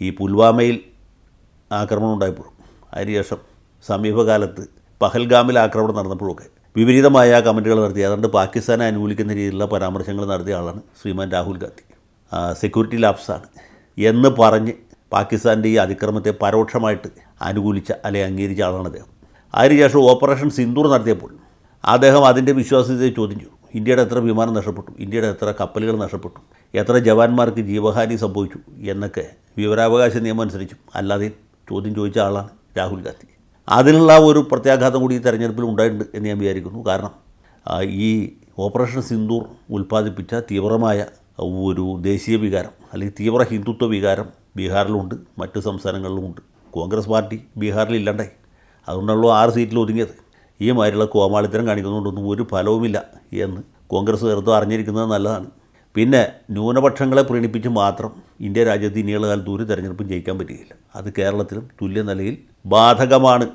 ഈ പുൽവാമയിൽ ആക്രമണം ഉണ്ടായപ്പോഴും അതിനുശേഷം സമീപകാലത്ത് പഹൽഗാമിൽ ആക്രമണം നടന്നപ്പോഴൊക്കെ വിപരീതമായ കമൻറ്റുകൾ നടത്തി അതുകൊണ്ട് പാകിസ്ഥാനെ അനുകൂലിക്കുന്ന രീതിയിലുള്ള പരാമർശങ്ങൾ നടത്തിയ ആളാണ് ശ്രീമാൻ രാഹുൽ ഗാന്ധി. സെക്യൂരിറ്റി ലാപ്സാണ് എന്ന് പറഞ്ഞ് പാകിസ്ഥാൻ്റെ ഈ അതിക്രമത്തെ പരോക്ഷമായിട്ട് അനുകൂലിച്ച അല്ലെങ്കിൽ അംഗീകരിച്ച ആളാണ് അദ്ദേഹം. അതിനുശേഷം ഓപ്പറേഷൻ സിന്ദൂർ നടത്തിയപ്പോൾ അദ്ദേഹം അതിൻ്റെ വിശ്വാസ്യതയെ ചോദ്യം ചെയ്തു. ഇന്ത്യയുടെ എത്ര വിമാനം നഷ്ടപ്പെട്ടു, ഇന്ത്യയുടെ എത്ര കപ്പലുകൾ നഷ്ടപ്പെട്ടു, എത്ര ജവാന്മാർക്ക് ജീവഹാനി സംഭവിച്ചു എന്നൊക്കെ വിവരാവകാശ നിയമം അനുസരിച്ചും അല്ലാതെ ചോദ്യം ചോദിച്ച ആളാണ് രാഹുൽ ഗാന്ധി. അതിനുള്ള ഒരു പ്രത്യാഘാതം കൂടി ഈ തെരഞ്ഞെടുപ്പിൽ ഉണ്ടായിട്ടുണ്ട് എന്ന് ഞാൻ വിചാരിക്കുന്നു. കാരണം ഈ ഓപ്പറേഷൻ സിന്ദൂർ ഉൽപ്പാദിപ്പിച്ച തീവ്രമായ ഒരു ദേശീയ വികാരം അല്ലെങ്കിൽ തീവ്ര ഹിന്ദുത്വ വികാരം ബീഹാറിലുമുണ്ട്, മറ്റ് സംസ്ഥാനങ്ങളിലുമുണ്ട്. കോൺഗ്രസ് പാർട്ടി ബീഹാറിൽ ഇല്ലണ്ടേ, അതുകൊണ്ടുള്ള 6 സീറ്റിൽ ഒതുങ്ങിയത്. ഈ മാതിരിയുള്ള കോമാളിത്തരം കാണിക്കുന്നതുകൊണ്ടൊന്നും ഒരു ഫലവുമില്ല എന്ന് കോൺഗ്രസ് നേതൃത്വം അറിഞ്ഞിരിക്കുന്നത് നല്ലതാണ്. പിന്നെ ന്യൂനപക്ഷങ്ങളെ പ്രീണിപ്പിച്ച് മാത്രം ഇന്ത്യ രാജ്യത്ത് ഇനിയുള്ള കാലത്ത് ഒരു തെരഞ്ഞെടുപ്പും ജയിക്കാൻ പറ്റുകയില്ല. അത് കേരളത്തിലും തുല്യ നിലയിൽ ബാധകമാണ്.